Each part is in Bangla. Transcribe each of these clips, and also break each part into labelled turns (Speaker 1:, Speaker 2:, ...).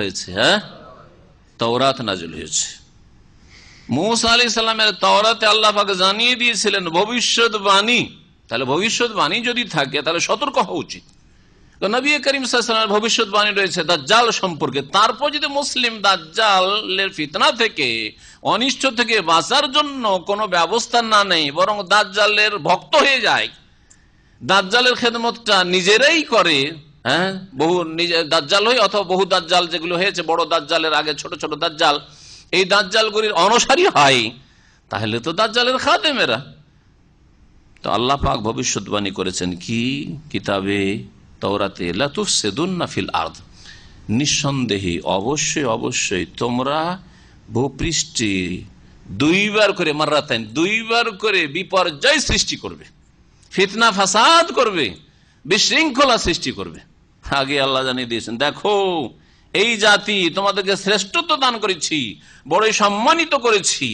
Speaker 1: হয়েছে, হ্যাঁ, তাওরাত নাযিল হয়েছে। মুসা আলাইহিস সালামের তাওরাতে আল্লাহ পাক জানিয়ে দিয়েছিলেন ভবিষ্যৎবাণী। তাহলে ভবিষ্যৎবাণী যদি থাকে তাহলে সতর্ক হওয়া উচিত। নবী করিম সাল্লাল্লাহু আলাইহি ওয়াসাল্লামের ভবিষ্যৎবাণী রয়েছে দাজ্জাল সম্পর্কে। তারপর যদি মুসলিম দাজ্জালের ফিতনা থেকে, অনিষ্ট থেকে বাঁচার জন্য কোনো ব্যবস্থা না নেই, বরং দাজ্জালের ভক্ত হয়ে যায়, দাজ্জালের খেদমতটা নিজেরাই করে, হ্যাঁ, বহু নিজে দাজ্জাল হয় অথবা বহু দাজ্জাল যেগুলো হয়েছে, বড় দাজ্জালের আগে ছোট ছোট দাজ্জাল, এই দাজ্জালগুলির অনুসারী হয়, তাহলে তো দাজ্জালের খাদেমেরা। তো আল্লাহ পাক ভবিষ্যৎবাণী করেছেন কি কিতাবে তাওরাতে, লা তুফসিদুন্না ফিল আরদ, নিঃসন্দেহে অবশ্যই অবশ্যই তোমরা ভূপৃষ্ঠে দুইবার করে, মাররাতাইন, দুইবার করে বিপর্যয় সৃষ্টি করবে, ফিতনা ফাসাদ করবে, বিশৃঙ্খলা সৃষ্টি করবে। আগে আল্লাহ জানিয়ে দিয়েছেন, দেখো এই জাতি তোমাদেরকে শ্রেষ্ঠত্ব দান করেছি, বড়ই সম্মানিত করেছি,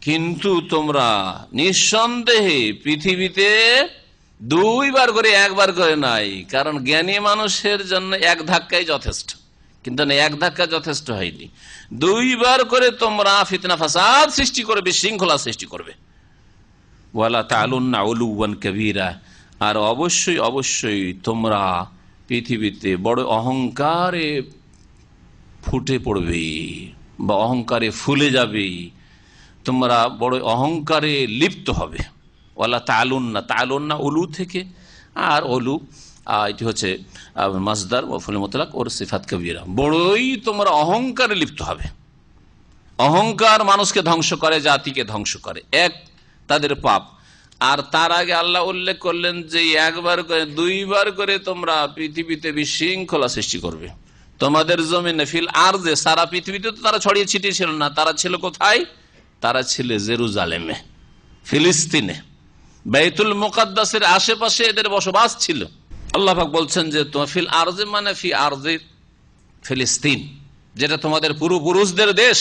Speaker 1: কিন্তু তোমরা নিঃসন্দেহে পৃথিবীতে দুইবার করে, একবার করে নাই। কারণ জ্ঞানী মানুষের জন্য এক ধাক্কাই যথেষ্ট, কিন্তু না, এক ধাক্কা যথেষ্ট হয়নি, দুইবার করে তোমরা ফিতনা ফাসাদ সৃষ্টি করবে, বিশৃঙ্খলা সৃষ্টি করবে। ওয়ালা তা'লুন্না উলুওয়ান কাবীরা, আর অবশ্যই অবশ্যই তোমরা পৃথিবীতে বড় অহংকারে ফুটে পড়বে বা অহংকারে ফুলে যাবে, তোমরা বড় অহংকারে লিপ্ত হবে। ওয়ালা তা'লুন্না, তা'লুন্না উলু থেকে, আর উলু এটি হচ্ছে মাসদার মাফউল মুতলাক, ওর সিফাত কবিরা, বড়ই তোমরা অহংকারে লিপ্ত হবে। অহংকার মানুষকে ধ্বংস করে, জাতিকে ধ্বংস করে, এক তাদের পাপ। আর তার আগে আল্লাহ উল্লেখ করলেন যে একবার করে, দুইবার করে তোমরা পৃথিবীতে বিশৃঙ্খলা সৃষ্টি করবে। তোমাদের জমিনে ফিল আরদে, সারা পৃথিবীতে তো তারা ছড়িয়ে ছিটিয়ে ছিল না, তারা ছিল কোথায়? তারা ছিল জেরুজালেমে, ফিলিস্তিনে, বাইতুল মুকাদ্দাসের আশেপাশে এদের বসবাস ছিল। আল্লাহ পাক বলছেন যে তোমার ফিল আরজে মানে ফি আরজে ফিলিস্তিন, যেটা তোমাদের পূর্বপুরুষদের দেশ,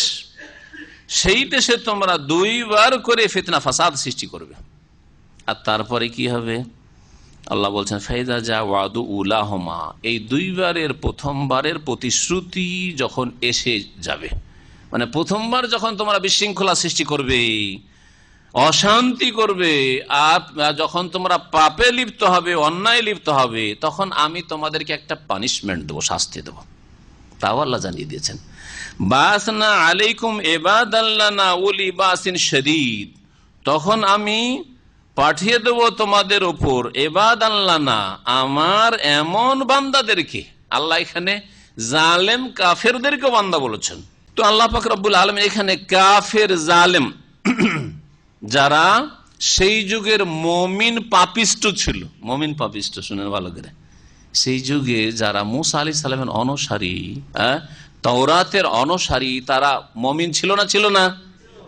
Speaker 1: সেই দেশে তোমরা দুইবার করে ফিতনা ফাসাদ সৃষ্টি করবে। আর তারপরে কি হবে? আল্লাহ বলছেন ফাইদা যা ওয়াদু উলাহুমা, এই দুইবারের প্রথমবারের প্রতিশ্রুতি যখন এসে যাবে, মানে প্রথমবার যখন তোমরা বিশৃঙ্খলা সৃষ্টি করবে, অশান্তি করবে, আর যখন তোমরা পাপে লিপ্ত হবে, অন্যায় লিপ্ত হবে, তখন আমি তোমাদেরকে একটা পানিশমেন্ট দেবো, শাস্তি দেবো। তাও আল্লাহ জানিয়ে দিয়েছেন, বাসনা আলাইকুম ইবাদাল্লানা উলি বাসিন শাদীদ, তখন আমি পাঠিয়ে দেব তোমাদের উপর ইবাদাল্লানা, আমার এমন বান্দাদেরকে। আল্লাহ এখানে জালেম কাফেরদেরকে বান্দা বলেছেন। তো আল্লাহ পাক রব্বুল আলামিন এখানে কাফের, জালেম, যারা সেই যুগের মমিন পাপিষ্ট ছিল, মমিন পাপিষ্ট, শুনেন ভালো করে, সেই যুগে যারা মুসা আলাইহিস সালামের অনুসারী, তাওরাতের অনুসারী, তারা মমিন ছিল না? ছিল না?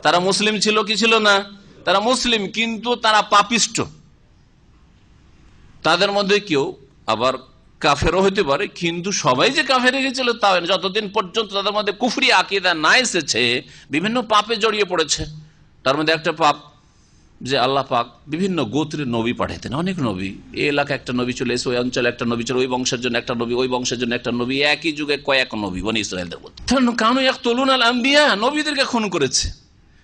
Speaker 1: তারা মুসলিম ছিল কি ছিল না? তারা মুসলিম, কিন্তু তারা পাপিষ্ট। তাদের মধ্যে কেউ আবার কাফেরও হইতে পারে, কিন্তু সবাই যে কাফের হয়ে গেছিল তা যতদিন পর্যন্ত তাদের মধ্যে কুফরি আকীদা না এসেছে, বিভিন্ন পাপে জড়িয়ে পড়েছে। তার মধ্যে একটা পাপ যে আল্লাহ পাক বিভিন্ন গোত্রের নবী পাঠাতেন, অনেক নবী, এই এলাকা একটা নবী চলে এসে, ওই অঞ্চলে একটা নবী চলে, ওই বংশের জন্য একটা নবী, ওই বংশের জন্য একটা নবী, একই যুগে কয়েক নবী বনি ইসরায়েলদের মধ্যে। কানু ইয়াকতুলুনাল আম্বিয়া, নবীদেরকে খুন করেছে,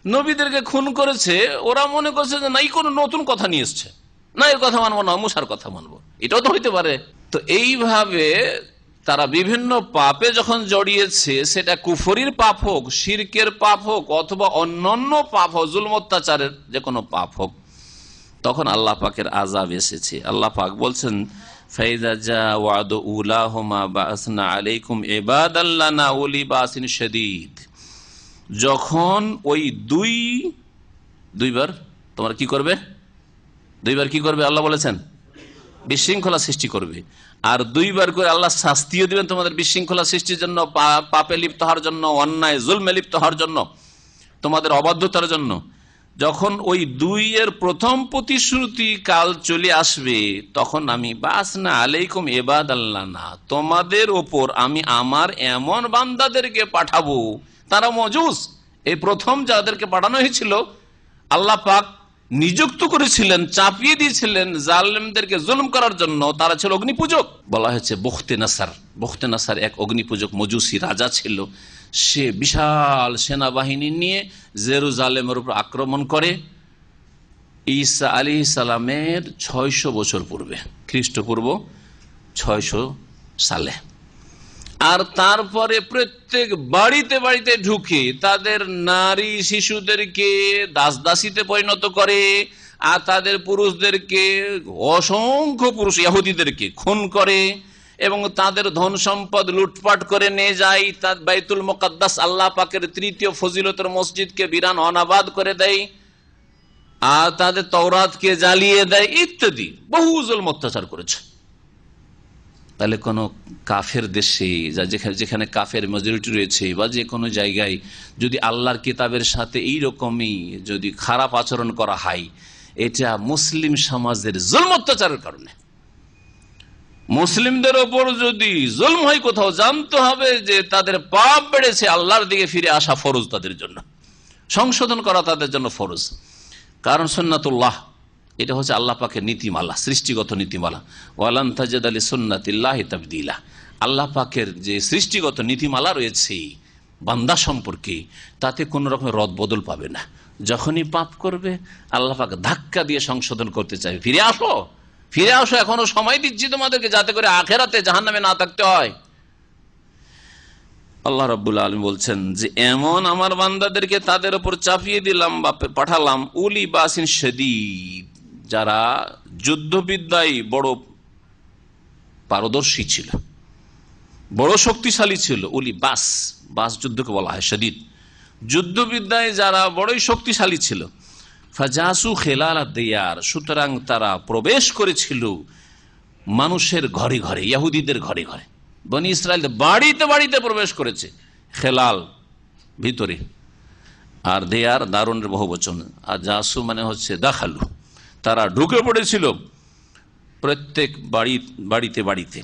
Speaker 1: নবীদেরকে খুন করেছে। ওরা মনে করছে যে নাই কোনো নতুন কথা নিয়ে এসছে, না এর কথা মানবো না, মুসার কথা মানবো, এটাও তো হইতে পারে। তো এইভাবে তারা বিভিন্ন পাপে যখন জড়িয়েছে, সেটা কুফরির পাপ হোক, শিরকের পাপ হোক, অথবা অন্যান্য পাপ হোক, জুলম অত্যাচারের যে কোনো পাপ হোক, তখন আল্লাহ পাকের আযাব এসেছে। আল্লাহ পাক বলছেন ফাইদা যা ওয়াদু উলাহুমা বাসনা আলাইকুম ইবাদাল্লানা উলি বাসিন শাদীদ, যখন ওই দুইবার তোমরা কি করবে? দুইবার কি করবে? আল্লাহ বলেছেন বিশৃঙ্খলা সৃষ্টি করবে, আর দুইবার করে আল্লাহ শাস্তিও দিবেন তোমাদের বিশৃঙ্খলা সৃষ্টির জন্য, পাপে লিপ্ত হওয়ার জন্য, অন্যায় জুলমে লিপ্ত হওয়ার জন্য, তোমাদের অবাধ্যতার জন্য। যখন ওই দুইয়ের প্রথম প্রতিশ্রুতি কাল চলে আসবে, তখন আমি বাসনা আলাইকুম ইবাদাল্লানা, তোমাদের ওপর আমি আমার এমন বান্দাদেরকে পাঠাবো, তারা মজুস, এই প্রথম যাদেরকে পাঠানো হয়েছিল আল্লাহ পাক নিযুক্ত করেছিলেন, চাপিয়ে দিয়েছিলেন জালেমদেরকে জুলুম করার জন্য, তারা ছিল অগ্নিপূজক। বলা হয়েছে বখতে নাসার, বখতে নাসার এক অগ্নিপূজক মজুসি রাজা ছিল। সে বিশাল সেনাবাহিনী নিয়ে জেরুজালেমের উপর আক্রমণ করে ঈসা আলাইহিস সালামের 600 বছর পূর্বে, খ্রিস্টপূর্ব 600 সালে। আর তারপরে প্রত্যেক বাড়িতে বাড়িতে ঢুকে তাদের নারী শিশুদেরকে দাসদাসীতে পরিণত করে, আর তাদের পুরুষদেরকে, অসংখ্য পুরুষ ইহুদিদেরকে খুন করে এবং তাদের ধন সম্পদ লুটপাট করে নিয়ে যায়। তার বাইতুল মুকাদ্দাস আল্লাহ পাকের তৃতীয় ফজিলতের মসজিদকে বিরান অনাবাদ করে দেয়, আর তাদের তাওরাতকে জ্বালিয়ে দেয় ইত্যাদি বহু জুলম অত্যাচার করেছে। তাহলে কোন কাফের দেশে, যেখানে কাফের মেজরিটি রয়েছে, বা যে কোনো জায়গায় যদি আল্লাহর কিতাবের সাথে এইরকমই যদি খারাপ আচরণ করা হয়, এটা মুসলিম সমাজের জুলম অত্যাচারের কারণে। মুসলিমদের ওপর যদি জুলম হয় কোথাও, জানতে হবে যে তাদের পাপ বেড়েছে, আল্লাহর দিকে ফিরে আসা ফরজ তাদের জন্য, সংশোধন করা তাদের জন্য ফরজ। কারণ সুন্নাতুল্লাহ, এটা হচ্ছে আল্লাহ পাকের নীতিমালা, সৃষ্টিগত নীতিমালা। ওয়ালান তাজিদ লিসুন্নাতিল্লাহি তাবদীলা, আল্লাহ পাকের যে সৃষ্টিগত নীতিমালা রয়েছে বান্দা সম্পর্কে, তাতে কোনো রকমের রদ বদল পাবে না। যখনই পাপ করবে আল্লাহ পাক ধাক্কা দিয়ে সংশোধন করতে চায়, ফিরে আসো, ফিরে আসো, এখনো সময় দিচ্ছি তোমাদেরকে, যাতে করে আখেরাতে জাহান্নামে না থাকতে হয়। আল্লাহ রাব্বুল আলামিন বলছেন যে এমন আমার বান্দাদেরকে তাদের উপর চাপিয়ে দিলাম বা পাঠালাম, উলি বাসিন শাদীদ, যারা যুদ্ধবিদ্যায় বড় পারদর্শী ছিল, বড় শক্তিশালী ছিল। উলি বাস, বাস যুদ্ধকে বলা হয়, শাদীদ যুদ্ধবিদ্যায় যারা বড়ই শক্তিশালী ছিল। ফাজাসু খেলাল দিয়ার, সুতরাং তারা প্রবেশ করেছিল মানুষের ঘরে ঘরে, ইহুদিদের ঘরে ঘরে, বনি ইসরায়েল বাড়িতে বাড়িতে প্রবেশ করেছে। খেলাল ভিতরে, আর দেয়ার দারুণের বহুবচন, আর জাসু মানে হচ্ছে দাখালু, তারা ঢুকে পড়েছিল প্রত্যেক বাড়িতে বাড়িতে।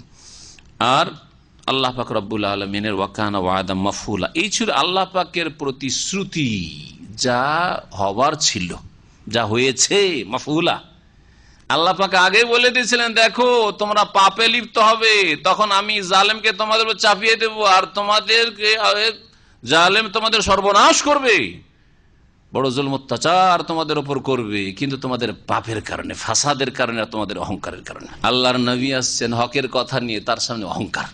Speaker 1: আর আল্লাহ পাক রব্বুল আলামিনের ওয়াকানা ওয়াদা মাফুলা, এই ছিল আল্লাহ পাকের প্রতিশ্রুতি, যা হবার ছিল, যা হয়েছে মাফুলা। আল্লাহ পাক আগে বলে দিয়েছিলেন, দেখো তোমরা পাপে লিপ্ত হবে, তখন আমি জালেমকে তোমাদের উপর চাপিয়ে দেব, আর তোমাদেরকে জালেম তোমাদের সর্বনাশ করবে, বড় জুলম অত্যাচার তোমাদের উপর করবে, কিন্তু তোমাদের পাপের কারণে, ফাসাদের কারণে, তোমাদের অহংকারের কারণে। আল্লাহর নবী আসছেন হকের কথা নিয়ে, তার সামনে অহংকার,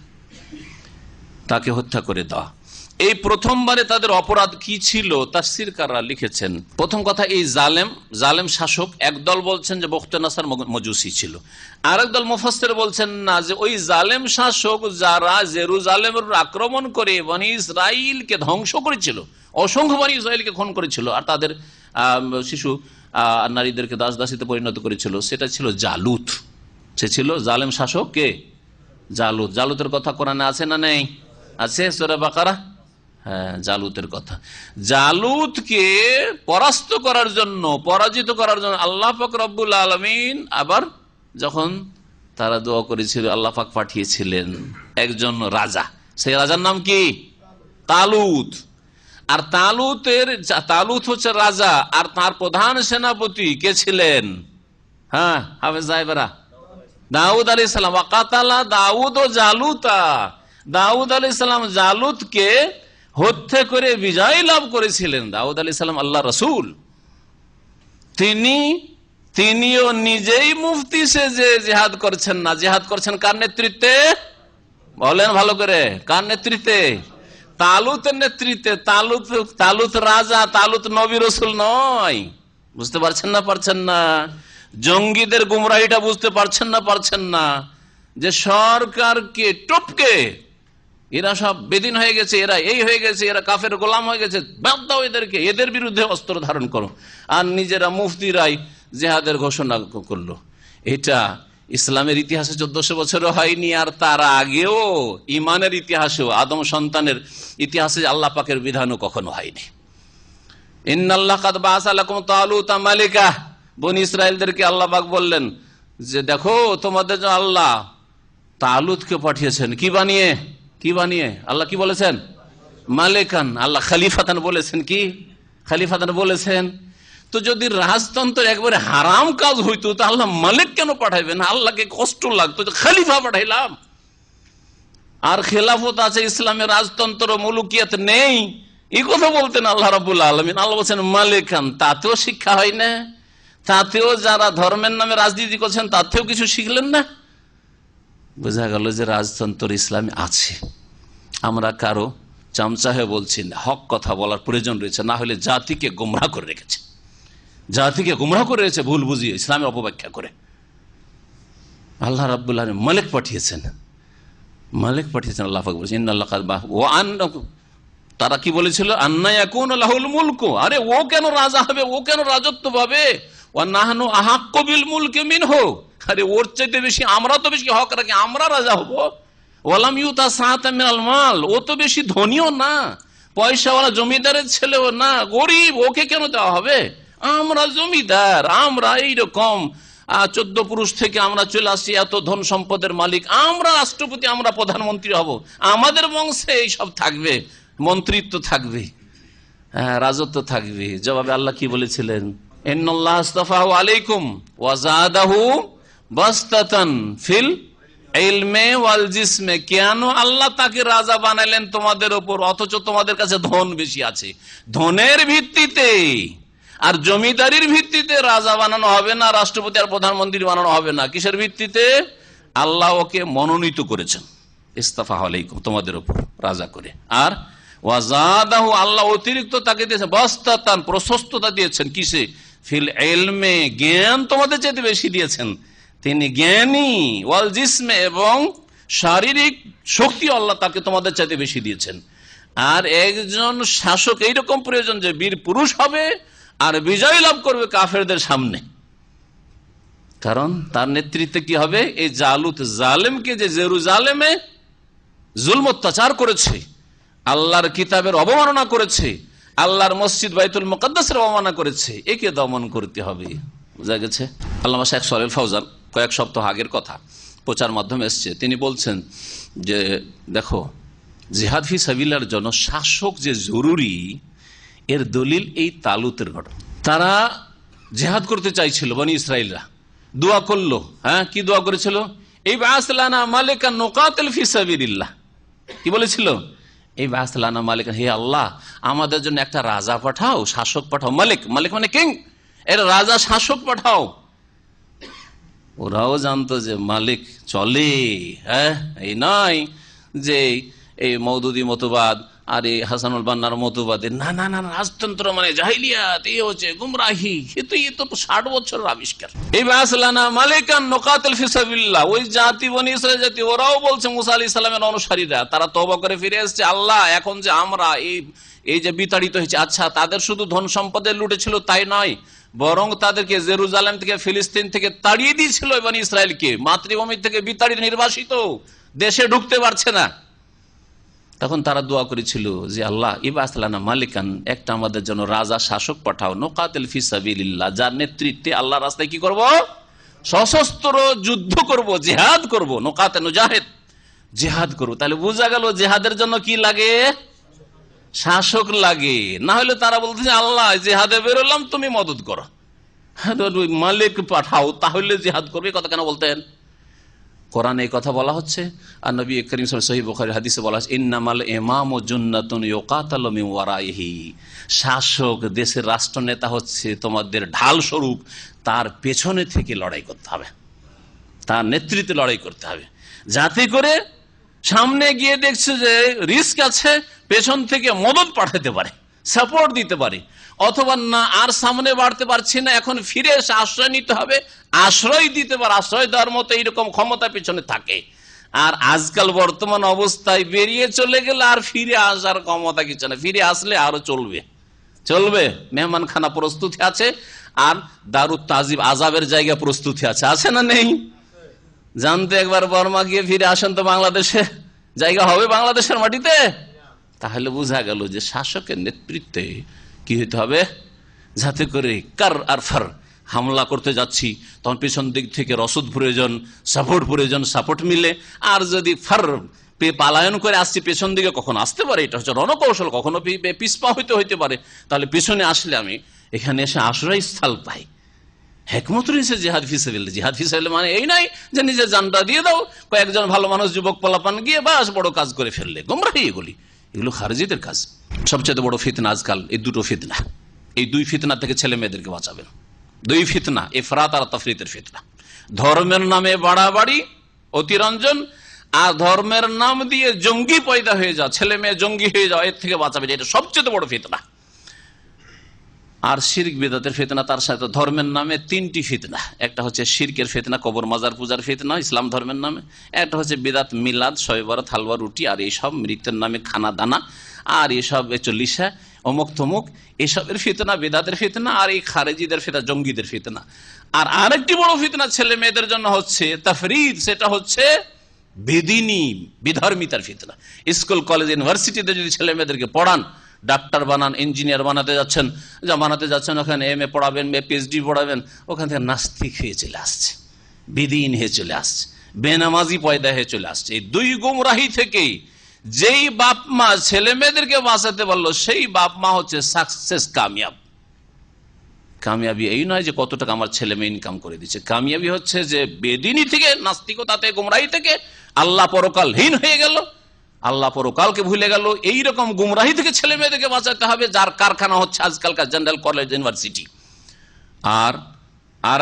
Speaker 1: তাকে হত্যা করে দেওয়া। এই প্রথমবারে তাদের অপরাধ কি ছিল তাফসীরকাররা লিখেছেন। প্রথম কথা, এই জালেম শাসক, একদল বলছেন যে বখতে নাসার মজুসি ছিল, আর একদল মুফাসসির বলছেন না, যে ওই জালেম শাসক যারা জেরুজালেমের আক্রমণ করে বনি ইসরাইলকে ধ্বংস করেছিল, অসংখ্য বনি ইসরাইলকে খুন করেছিল, আর তাদের শিশু নারীদেরকে দাসদাসীতে পরিণত করেছিল, সেটা ছিল জালুত। সে ছিল জালেম শাসক কে? জালুত। জালুতের কথা কোরআনে আছে না নেই? আছে, সূরা বাকারা। হ্যাঁ, জালুতের কথা। জালুতকে পরাস্ত করার জন্য, পরাজিত করার জন্য আল্লাহ পাক রব্বুল আলামিন আবার যখন তারা দোয়া করেছিল, আল্লাহ পাক পাঠিয়েছিলেন একজন রাজা। সেই রাজার নাম কি? তালুত। আর তালুত হচ্ছে রাজা, আর তার প্রধান সেনাপতি কে ছিলেন? হ্যাঁ, হাফেজ সাহেবেরা, দাউদ আলাইহিস সালাম। ওয়াকাতালা দাউদ ও জালুতা, দাউদ আলাইহিস সালাম জালুতকে হত্যা করে বিজয় লাভ করেছিলেন। দাউদ আলাইহিস সালাম আল্লাহ রসুল, তিনিও নিজেই মুফতি সেজে জিহাদ করছেন না। জিহাদ করছেন কার নেতৃত্বে? বলেন ভালো করে, কার নেতৃত্বে? তালুতের নেতৃত্বে। তালুত রাজা, তালুত নবী রসুল নয়। বুঝতে পারছেন না? জঙ্গিদের গুমরাহিটা বুঝতে পারছেন না যে সরকারকে টপকে এরা সব বেদিন হয়ে গেছে, এরা এই হয়ে গেছে, এরা কাফের গোলাম হয়ে গেছে, বাদ দাও এদেরকে, এদের বিরুদ্ধে অস্ত্র ধারণ করো। আর নিজেরা মুফতিরাই জেহাদের ঘোষণা করলো। এটা ইসলামের ইতিহাসে 1400 বছরও হয়নি, আর তার আগেও ইমানের ইতিহাসেও, আদম সন্তানের ইতিহাসে আল্লাহ পাকের বিধানও কখনো হয়নি। ইন্নাল্লাহ কাদ বাআসা লাকুম তালুতা মালিকা, বনি ইসরাইলদেরকে আল্লাহ পাক বললেন যে দেখো তোমাদের জন্য আল্লাহ তালুতকে পাঠিয়েছেন। কি বানিয়ে? আল্লাহ কি বলেছেন? মালিকান। আল্লাহ খলিফাতান বলেছেন। কি খলিফাতান বলেছেন? তো যদি রাজতন্ত্র একবারে হারাম কাজ হইতো তা আল্লাহ মালিক কেন পাঠাইবেন? আল্লাহকে কষ্ট লাগতো যে খলিফা পাঠাইলাম। আর খেলাফত আছে, ইসলামের রাজতন্ত্র মুলুকিয়াত নেই, এই কথা বলতেন আল্লাহ রাব্বুল আলামিন। আল্লাহ বলছেন মালিকান, তাতেও শিক্ষা হয় না? তাতেও যারা ধর্মের নামে রাজনীতি করছেন তাতেও কিছু শিখলেন না? বোঝা গেল যে রাজতন্ত্র ইসলামে আছে। আমরা কারো চামচা হয়ে বলছি না, হক কথা বলার প্রয়োজন রয়েছে, না হলে জাতিকে গোমরাহ করে রেখেছে, জাতিকে গোমরাহ করে রেখেছে ভুল বুঝিয়ে ইসলামের অপব্যাখ্যা করে। আল্লাহ রাব্বুল আলামিন মালিক পাঠিয়েছেন, মালিক পাঠিয়েছেন। আল্লাহ পাক বলেছেন তারা কি বলেছিল, আন্না ইয়াকুনু লাহুল মুলকু, আরে ও কেন রাজা হবে, ও কেন রাজত্ব পাবে, ওয়া নাহনু আহাক্কু বিল মুলকি মিনহু, আরে ওর চাইতে বেশি আমরা তো বেশি হক রাখি, আমরা রাজা হব। ওয়ালাম ইউতা সাআতাম মিনাল মাল, ও তো বেশি ধনীও না, পয়সাওয়ালা জমিদারের ছেলেও না, গরিব, ওকে কেন দেওয়া হবে? আমরা জমিদার, আমরা এইরকম 14 পুরুষ থেকে আমরা চলে আসছি এত ধন সম্পদের মালিক, আমরা রাষ্ট্রপতি, আমরা প্রধানমন্ত্রী হব, আমাদের বংশে এইসব থাকবে, মন্ত্রিত্ব থাকবে, রাজত্ব থাকবে। জবাবে আল্লাহ কি বলেছিলেন, ইন্নাল্লাহ আস্তাফাহু আলাইকুম ওয়া যাদাহু বাসতাতান ফিল ইলমি ওয়াল জিসমে, কেন আল্লাহ তাকে রাজা বানাইলেন তোমাদের উপর, অথচ তোমাদের কাছে ধন বেশি আছে। ধনের ভিত্তিতে আর জমিদারির ভিত্তিতে রাজা বানানো হবে না, রাষ্ট্রপতি আর প্রধানমন্ত্রী বানানো হবে না। কিসের ভিত্তিতে? আল্লাহ ওকে মনোনীত করেছেন, ইস্তাফা আলাইকুম, তোমাদের উপর রাজা করে। আর ওয়াজাদাহু, আল্লাহ অতিরিক্ত তাকে দিয়েছেন বাসতাতান, প্রশস্ততা দিয়েছেন। কিসে? ফিল ইলমে, জ্ঞান তোমাদের চাইতে বেশি দিয়েছেন, তিনি জ্ঞানী, ওয়াল জিসমে, এবং শারীরিক শক্তি আল্লাহ তাকে তোমাদের চাইতে বেশি দিয়েছেন। আর একজন শাসক এইরকম প্রয়োজন যে বীর পুরুষ হবে আর বিজয় লাভ করবে কাফেরদের সামনে, কারণ তার নেতৃত্বে কি হবে, এই জালুত জালেমকে, যে জেরুজালেমে জুলম অত্যাচার করেছে, আল্লাহর কিতাবের অবমাননা করেছে, আল্লাহর মসজিদ বাইতুল মুকাদ্দাসের অবমাননা করেছে, একে দমন করতে হবে। বুঝা গেছে? আল্লামা শেখ সালেহ ফৌজান কয়েক সপ্তাহ আগের কথা প্রচার মাধ্যমে এসছে, তিনি বলছেন যে দেখো, জিহাদ ফি সাবিলিল্লাহর জন্য শাসক যে জরুরি, এর দলিল এই তালুতের ঘটনা। তারা জিহাদ করতে চাইছিল, বনি ইসরাইলরা দোয়া করলো। কি দোয়া করেছিল? এই বাসলানা মালিকান নুকাতিল ফি সাবিলিল্লাহ, কি বলেছিল? এই বাসলানা মালিকান, হে আল্লাহ আমাদের জন্য একটা রাজা পাঠাও, শাসক পাঠাও, মালিক, মালিক মানে কিং, এর রাজা শাসক পাঠাও। ওরাও জানতো যে মালিক চলে, এই নয় যে এই মওদুদি মতবাদ আর এই হাসানুল বান্নার মতবাদে, না না না, রাজতন্ত্র মানে জাহিলিয়াত, এই হচ্ছে গুমরাহি, এ তো 60 বছরের আবিষ্কার। এই বাসলানা মালিকান নুকাতিল ফি সাবিলিল্লাহ, ওই জাতি বনি ইসরাইল জাতি, ওরাও বলছে মুসা আলাইহিস সালামের অনুসারীরা, তারা তওবা করে ফিরে এসেছে, আল্লাহ এখন যে আমরা এই যে বিতাড়িত হয়েছে, আচ্ছা তাদের শুধু ধন সম্পদের লুটেছিল তাই নয়, বরং তাদেরকে জেরুজালেম থেকে, ফিলিস্তিন থেকে তাড়িয়ে দিয়েছিল বনি ইসরায়েলকে, মাতৃভূমি থেকে বিতাড়িত, নির্বাসিত, দেশে ঢুকতে পারছে না। তখন তারা দোয়া করেছিল যে আল্লাহ ইবাসলানা মালিকান, একটা আমাদের জন্য রাজা শাসক পাঠাও, নুকাতিল ফি সাবিলিল্লাহ, যার নেতৃত্বে আল্লাহ রাস্তায় কি করব, সশস্ত্র যুদ্ধ করব, জিহাদ করব, নুকাতে নুজাহিদ, জিহাদ করব। তাহলে বোঝা গেল জিহাদের জন্য কি লাগে, শাসক লাগে। না হলে তারা বলতেছে আল্লাহ জিহাদে বেরোলাম, তুমি মদত করো, মালিক পাঠাও, তাহলে জিহাদ করবে। কথা কেন বলতেন? কোরআনে এই কথা বলা হচ্ছে, আর নবী করিম সাল্লাল্লাহু আলাইহি ওয়াসাল্লাম সহিহ বুখারী হাদিসে বলা হচ্ছে, ইন্নামাল ইমামু জুন্নাতুন ইউকাতালু মিন ওয়ারাইহি, শাসক, দেশের রাষ্ট্রনেতা হচ্ছে তোমাদের ঢাল স্বরূপ, তার পেছনে থেকে লড়াই করতে হবে, তার নেতৃত্বে লড়াই করতে হবে, যাতে করে সামনে গিয়ে দেখছে যে রিস্ক আছে, পেছন থেকে মদত পাঠাতে পারে, সাপোর্ট দিতে পারে, অথবা না আর সামনে বাড়তে পারছি না, এখন ফিরে এসে আশ্রয় নিতে হবে, আশ্রয় দিতে পারে, আশ্রয় দেওয়ার মতো এইরকম ক্ষমতা পেছনে থাকে। আর আজকাল বর্তমান অবস্থায় বেরিয়ে চলে গেলে আর ফিরে আসার ক্ষমতা কিছু না, ফিরে আসলে আরো চলবে, মেহমানখানা প্রস্তুতি আছে, আর দারুত তাজিব আজাবের জায়গা প্রস্তুতি আছে না নেই? জানতে একবার বর্মা গিয়ে ফিরে আসেন তো বাংলাদেশে জায়গা হবে বাংলাদেশের মাটিতে? তাহলে বোঝা গেল যে শাসকের নেতৃত্বে কি হইতে হবে, যাতে করে কার আর ফার হামলা করতে যাচ্ছি তখন পিছন দিক থেকে রসদ প্রয়োজন, সাপোর্ট মিলে, আর যদি ফার পালায়ন করে আসছি পেছন দিকে কখন আসতে পারে, এটা হচ্ছে রণকৌশল, কখনো পিছপা হইতে পারে, তাহলে পিছনে আসলে আমি এখানে এসে আশ্রয় স্থল পায়। হেকমত রয়েছে জিহাদ ফিসাবিল্লাহ। জিহাদ ফিসাবিল্লাহ মানে এই নয় যে নিজের জানটা দিয়ে দাও, কয়েকজন ভালো মানুষ যুবক পোলাপান গিয়ে বাস বড় কাজ করে ফেললে, গোমরাহি এগুলো খারিজিদের কাজ। সবচেয়ে বড় ফিতনা আজকাল এই দুটো ফিতনা। এই দুই ফিতনা থেকে ছেলে মেয়েদেরকে বাঁচাবেন। দুই ফিতনা, ইফরাত আর তাফরিতের ফিতনা। ধর্মের নামে বাড়াবাড়ি, অতিরঞ্জন, আর ধর্মের নাম দিয়ে জঙ্গি পয়দা হয়ে যাওয়া, ছেলে মেয়ে জঙ্গি হয়ে যাওয়া, এর থেকে বাঁচাবে। এটা সবচেয়ে বড় ফিতনা। আর শিরক বিদআতের ফিতনা, তার সাথে ধর্মের নামে তিনটি ফিতনা। একটা হচ্ছে শিরকের ফিতনা, কবর মাজার পূজার ফিতনা ইসলাম ধর্মের নামে। একটা হচ্ছে বিদআত, মিলাদ, শবে বরাত, হালুয়া রুটি আর এইসব মৃতের নামে খানা দানা আর এসব চল্লিশা অমুক তমুক, এসবের ফিতনা, বিদআতের ফিতনা। আর এই খারেজিদের ফিতনা, জঙ্গিদের ফিতনা। আর আরেকটি বড় ফিতনা ছেলে মেয়েদের জন্য হচ্ছে তাফরিদ, সেটা হচ্ছে বেদিনী বিধর্মিতার ফিতনা। স্কুল কলেজ ইউনিভার্সিটিতে যদি ছেলে মেয়েদেরকে পড়ান, ডাক্তার বানান, ইঞ্জিনিয়ার বানাতে যাচ্ছেন, ওখানে MA পড়াবেন, PhD পড়াবেন, ওখান থেকে নাস্তিক হয়ে চলে আসছে, বেদিন হয়ে চলে আসছে, বেনামাজি পয়দা হয়ে চলে আসছে। এই দুই গুমরাহি থেকে যেই বাপ মা ছেলে মেয়েদেরকে বাঁচাতে পারলো, সেই বাপ মা হচ্ছে সাকসেস, কামিয়াবি এই নয় যে কত টাকা আমার ছেলে মেয়ে ইনকাম করে দিচ্ছে। কামিয়াবি হচ্ছে যে বেদিনী থেকে, নাস্তিকতাতে, গুমরাহি থেকে আল্লাহ পরকালহীন হয়ে গেল, আল্লাহ পরকালকে ভুলে গেল। এইরকম গুমরাহি থেকে ছেলে মেয়েদেরকে বাঁচাতে হবে, যার কারখানা হচ্ছে আজকালকার জেনারেল কলেজ ইউনিভার্সিটি। আর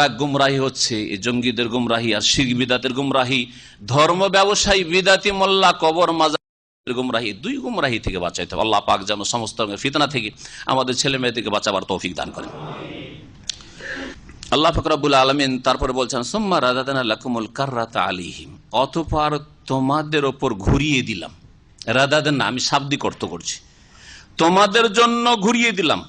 Speaker 1: এক গুমরাহি হচ্ছে এই জঙ্গিদের গুমরাহি আর শিরক বিদআতের গুমরাহি, ধর্ম ব্যবসায়ী, বিদাতি মোল্লা, কবর মাজার গুমরাহি। দুই গুমরাহি থেকে বাঁচাইতে হবে। আল্লাহ পাক যেন সমস্ত ফিতনা থেকে আমাদের ছেলে মেয়েদেরকে বাঁচাবার তৌফিক দান করেন। আল্লাহ পাক রব্বুল আলামিন তারপরে বলছেন, সুম্মা রাদাদনা লাকুমুল কাররাতা আলাইহিম, অতঃপর তোমাদের ওপর ঘুরিয়ে দিলাম। রাদাদনা, আমি শাব্দিক অর্থ করছি, তোমাদের জন্য ঘুরিয়ে দিলাম।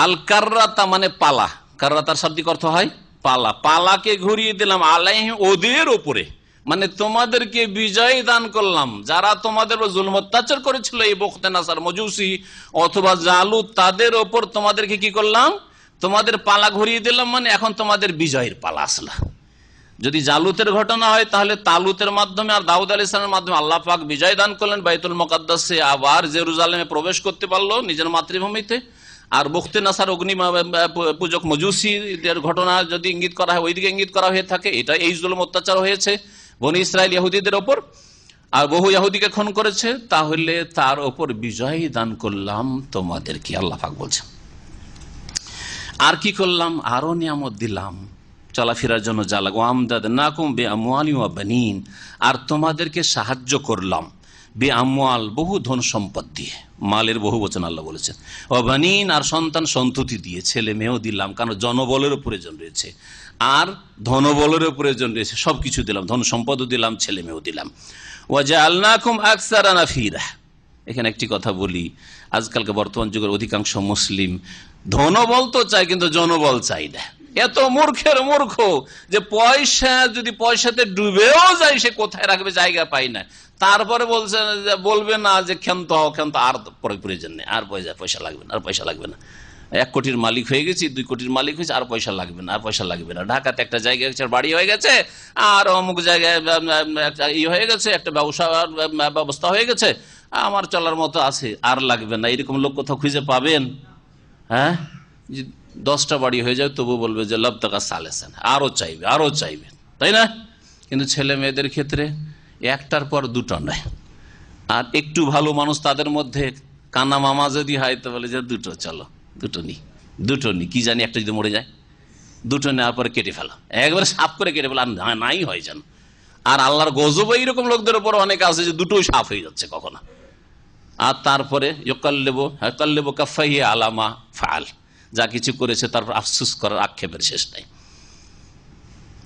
Speaker 1: আল কাররাতা মানে পালা, কাররাতার শাব্দিক অর্থ হয় পালা, পালাকে ঘুরিয়ে দিলাম আলাইহিম, ওদের ওপরে, মানে তোমাদেরকে বিজয় দান করলাম। যারা তোমাদের জুলম অত্যাচার করেছিল, এই বখতে নাসার, মজুসি অথবা জালুত, তাদের ওপর তোমাদেরকে কি করলাম, তোমাদের পালা ঘুরিয়ে দিলাম। মানে এখন তোমাদের বিজয়ের পালা আসলা। যদি জালুতের ঘটনা হয় তাহলে তালুতের মাধ্যমে আর দাউদ আলাইহিস সালামের মাধ্যমে আল্লাহ পাক বিজয় দান করলেন, বাইতুল মুকাদ্দাসে আবার জেরুজালেমে প্রবেশ করতে পারলো নিজের মাতৃভূমিতে। আর বখতে নাসার অগ্নি পূজক মজুসিদের ঘটনা যদি ইঙ্গিত করা হয়, ওইদিকে ইঙ্গিত করা হয়ে থাকে, এটা এই জুলুম অত্যাচার হয়েছে বনি ইসরায়েল ইহুদিদের ওপর, আর বহু ইহুদিকে খুন করেছে, তাহলে তার ওপর বিজয় দান করলাম তোমাদেরকে, আল্লাহ পাক বলছেন। আর কি করলাম, আরো নিয়ামত দিলাম চলাফেরার জন্য যা লাগো, আমদাদনাকুম বিআমওয়ালিন ওয়া বানিন, আর তোমাদেরকে সাহায্য করলাম বিআমওয়াল, বহু ধন সম্পদ দিয়ে, মালের বহু বচন আল্লাহ বলেছেন, ওয়া বানিন, আর সন্তান সন্ততি দিয়ে, ছেলে মেয়েও দিলাম, কারণ জনবলেরও প্রয়োজন রয়েছে আর ধনবলেরও প্রয়োজন রয়েছে, সবকিছু দিলাম, ধন সম্পদও দিলাম, ছেলে মেয়েও দিলাম। ওয়া জাআলনাকুম আকসারা নাফীরা, এখানে একটি কথা বলি, আজকালকে বর্তমান যুগের অধিকাংশ মুসলিম ধনবল তো চাই কিন্তু জনবল চাই না। এত মূর্খের মূর্খ যে পয়সা যদি পয়সাতে ডুবেও যায়, সে কোথায় রাখবে জায়গা পাই না। তারপরে বলবে না যে ক্ষান্ত হও, ক্ষান্ত, আর প্রয়োজন নেই, আর পয়সা লাগবে না, আর পয়সা লাগবে না। 1 কোটির মালিক হয়ে গেছি, 2 কোটির মালিক হয়েছে, আর পয়সা লাগবে না, আর পয়সা লাগবে না। ঢাকাতে একটা জায়গা হয়েছে, বাড়ি হয়ে গেছে, আর অমুক জায়গায় হয়ে গেছে, একটা ব্যবস্থা হয়ে গেছে, আমার চলার মতো আছে, আর লাগবে না। এরকম লোক কোথাও খুঁজে পাবেন? হ্যাঁ, 10টা বাড়ি হয়ে যায় তবু বলবে যে লবতাকা সালেসান, আরো চাইবে, আরো চাইবে, তাই না? কিন্তু ছেলে মেয়েদের ক্ষেত্রে একটার পর দুটো নয়। আর একটু ভালো মানুষ তাদের মধ্যে কানা মামা যদি হয় তো বলে যে দুটো, চলো দুটো নি, কি জানি একটা যদি মরে যায়, দুটো নেওয়ার পরে কেটে ফেলো, একবারে সাফ করে কেটে ফেলো, আর নাই হয় যেন। আর আল্লাহর গজব এইরকম লোকদের উপর অনেক আছে যে দুটোই সাফ হয়ে যাচ্ছে কখনো। আর তারপরে ইউকাল্লিবু কাফাইহি আলা মা ফাআল, যা কিছু করেছে তারপর আফসোস করার, আক্ষেপের শেষ নাই।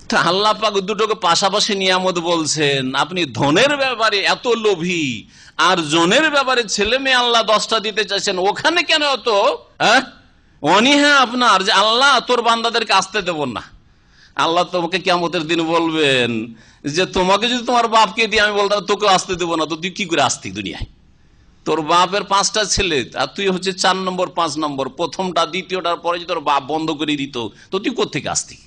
Speaker 1: তা আল্লাহ পাক দুটোকে পাশাপাশি নিয়ামত বলছেন। আপনি ধনের ব্যাপারে এত লোভী আর জনের ব্যাপারে ছেলে মেয়ে আল্লাহ 10টা দিতে চাইছেন, ওখানে কেন এত অনীহা আপনার যে আল্লাহ তোর বান্দাদেরকে আসতে দেব না? আল্লাহ তোমাকে কিয়ামতের দিন বলবেন যে তোমাকে যদি তোমার বাপকে দিয়ে আমি বলতাম তোকে আসতে দেবো না, তো তুই কি করে আসতি দুনিয়ায়? তোর বাপের 5টা ছেলে আর তুই হচ্ছে 4 নম্বর 5 নম্বর, প্রথমটা দ্বিতীয়টার পরে যদি তোর বাপ বন্ধ করে দিত তো তুই কোত্থেকে আসতি?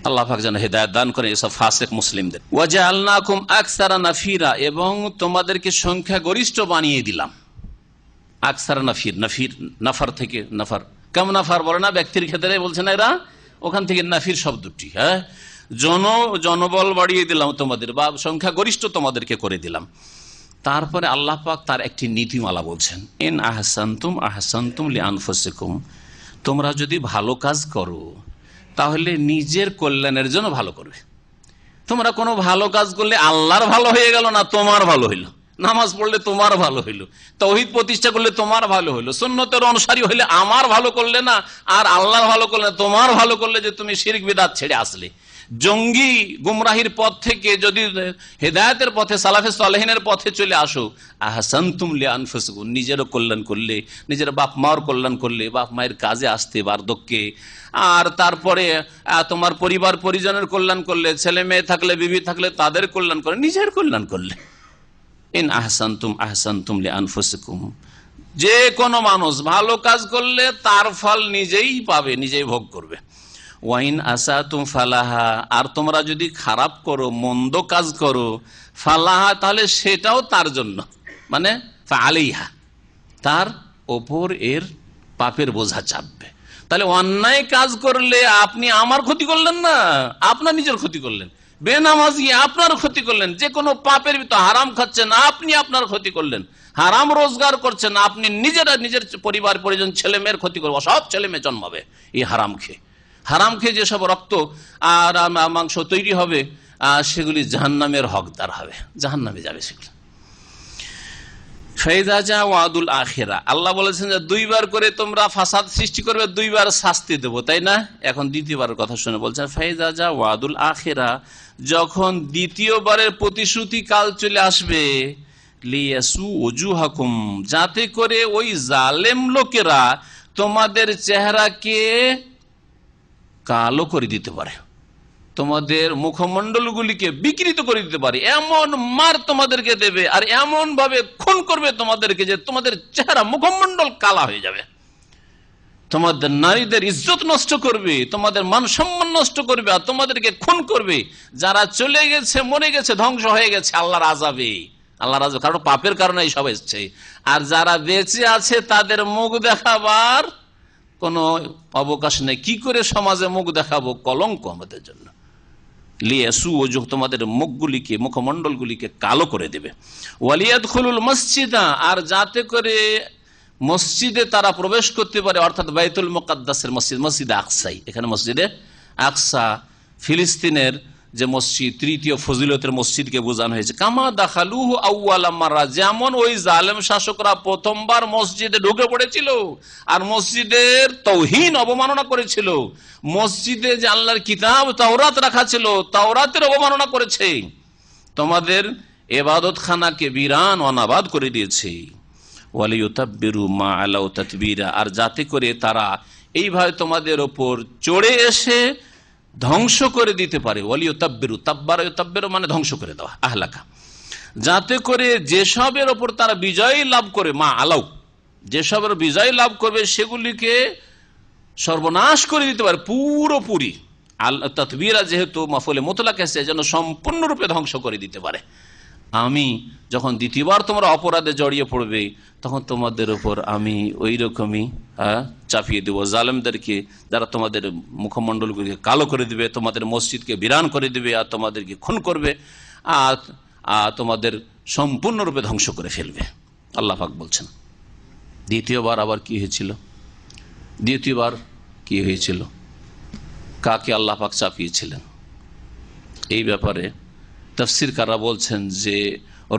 Speaker 1: আল্লাহ পাক যেন হেদায়েত দান করে এসব ফাসিক মুসলিমদের। ওয়াজআলনাকুম আকসারা নাফীরা, এবং তোমাদেরকে সংখ্যা গরিষ্ঠ বানিয়ে দিলাম। আকসার নাফির, নাফার থেকে নাফার, কাম নাফার বলে না ব্যক্তির ক্ষেত্রে, বলছে না এরা, ওখান থেকে নাফির শব্দটি। হ্যাঁ, জনবল বাড়িয়ে দিলাম তোমাদের, বা সংখ্যা গরিষ্ঠ তোমাদেরকে করে দিলাম। তারপরে আল্লাহ পাক তার একটি নীতিমালা বলছেন, ইন আহসানতুম আহসানতুম লিআনফুসিকুম, তোমরা যদি ভালো কাজ করো তাহলে নিজের কল্যাণের জন্য ভালো করবে। তোমরা কোনো ভালো কাজ করলে আল্লাহর ভালো হয়ে গেল না, তোমার ভালো হইল। নামাজ পড়লে তোমার ভালো হইলো, তাওহীদ প্রতিষ্ঠা করলে তোমার ভালো হইলো, সুন্নতের অনুসারী হইলে আমার ভালো করলে না, আর আল্লাহর ভালো করলে না, তোমার ভালো করলে যে তুমি শিরক বিদআত ছেড়ে আসলে। জঙ্গি গুমরাহির পথ থেকে যদি হেদায়েতের পথে, সালাফে সালেহিনের পথে চলে আসো, আহসানতুম লিআনফুসিকুম, নিজেরও কল্যাণ করলে, নিজের বাপ মার কল্যাণ করলে, বাপ মায়ের কাজে আসতে বার্ধক্যে, আর তারপরে তোমার পরিবার পরিজনের কল্যাণ করলে, ছেলে মেয়ে থাকলে, বিবি থাকলে তাদের কল্যাণ করলে, নিজের কল্যাণ করলে। ইন আহসানতুম আহসানতুম লিআনফুসিকুম, যে কোনো মানুষ ভালো কাজ করলে তার ফল নিজেই পাবে, নিজেই ভোগ করবে। ওয়াইন আসাতুম ফালাহা, আর তোমরা যদি খারাপ করো, মন্দ কাজ করো, ফালাহা, তাহলে সেটাও তার জন্য, মানে ফালাইহা, তার ওপর এর পাপের বোঝা চাপবে। তাহলে অন্যায় কাজ করলে আপনি আমার ক্ষতি করলেন না, আপনার নিজের ক্ষতি করলেন। বেনামাজি আপনার ক্ষতি করলেন। যে কোনো পাপের ভিতর, হারাম খাচ্ছেন আপনি, আপনার ক্ষতি করলেন। হারাম রোজগার করছেন আপনি, নিজের পরিবার পরিজন ছেলে মেয়ের ক্ষতি করবো। সব ছেলে মেয়ে জন্মাবে এই হারাম খেয়ে। হারাম খেয়ে যেসব রক্ত আর মাংস তৈরি হবে, সেগুলি জাহান্নামের হকদার হবে, জাহান্নামে যাবে সেগুলো। ফাইজা ওয়াদুল আখিরা, আল্লাহ বলেছেন যে দুইবার করে তোমরা ফাসাদ সৃষ্টি করবে, দুইবার শাস্তি দেবো, তাই না? এখন দ্বিতীয়বারের কথা শুনে বলছেন ফাইজা ওয়াদুল আখিরা, যখন দ্বিতীয়বারের প্রতিশ্রুতি কাল চলে আসবে, লিয়াসু ওজুহাকুম, যাতে করে ওই জালেম লোকেরা তোমাদের চেহারাকে কালো করে দিতে পারে, তোমাদের মুখমণ্ডলগুলিকে বিকৃত করে দিতে পারে, এমন মার তোমাদেরকে দেবে আর এমন ভাবে খুন করবে তোমাদেরকে যে তোমাদের চেহারা মুখমণ্ডল কালা হয়ে যাবে। তোমাদের নারীদের ইজ্জত নষ্ট করবে, তোমাদের মান সম্মান নষ্ট করবে, আর তোমাদেরকে খুন করবে। যারা চলে গেছে, মরে গেছে, ধ্বংস হয়ে গেছে আল্লাহর আযাবে, আল্লাহর আযাব, কারণ পাপের কারণে এইসব এসছে। আর যারা বেঁচে আছে তাদের মুখ দেখাবার কোনো অবকাশ নেই। কি করে সমাজে মুখ দেখাবো? কলঙ্ক আমাদের জন্য। লিয়াসু ওজুহ, তোমাদের মুখগুলিকে, মুখমণ্ডলগুলিকে কালো করে দেবে। ওয়ালিয়াদখুলুল মসজিদা, আর যাতে করে মসজিদে তারা প্রবেশ করতে পারে, অর্থাৎ বাইতুল মুকাদ্দাসের মসজিদ, মসজিদে আকসাই। এখানে মসজিদে আকসা ফিলিস্তিনের যে মসজিদ, তৃতীয় ফজিলতের মসজিদকে বোঝানো হয়েছে। কামা দাখালুহু আউয়ালা মাররা, যেমন ওই জালেম শাসকরা প্রথমবার মসজিদে ঢুকে পড়েছিল আর মসজিদের তাওহীন, অবমাননা করেছিল। মসজিদে যে আল্লাহর কিতাব তাওরাত রাখা ছিল, তাওরাতের অবমাননা করেছে, তোমাদের ইবাদতখানাকে বিরান অনাবাদ করে দিয়েছে। ওয়ালিয়ুতাব্বিরু মা আলাউ তাতবীরা, আর যাতে করে তারা এইভাবে তোমাদের ওপর চড়ে এসে ধ্বংস করে দিতে পারে। ওয়ালিয়ুতাব্বিরু, তাব্বারু মানে ধ্বংস করে দেওয়া, আহলাকা, যাতে করে যেসবের ওপর তারা বিজয় লাভ করে, মা আলাউ, যেসবের বিজয় লাভ করবে সেগুলিকে সর্বনাশ করে দিতে পারে পুরোপুরি। আল তাতবীরা যেহেতু মাফউলে মুতলাক এসেছে, যেন সম্পূর্ণরূপে ধ্বংস করে দিতে পারে। আমি যখন দ্বিতীয়বার তোমরা অপরাধে জড়িয়ে পড়বে, তখন তোমাদের উপর আমি ওই রকমই চাপিয়ে দেবো জালেমদেরকে, যারা তোমাদের মুখমণ্ডলগুলিকে কালো করে দিবে, তোমাদের মসজিদকে বিরান করে দিবে, আর তোমাদেরকে খুন করবে, আর তোমাদের সম্পূর্ণরূপে ধ্বংস করে ফেলবে। আল্লাহ পাক বলছেন। দ্বিতীয়বার আবার কি হয়েছিল? দ্বিতীয়বার কি হয়েছিল? কাকে আল্লাহ পাক চাপিয়েছিলেন? এই ব্যাপারে তাফসীরকাররা বলছেন যে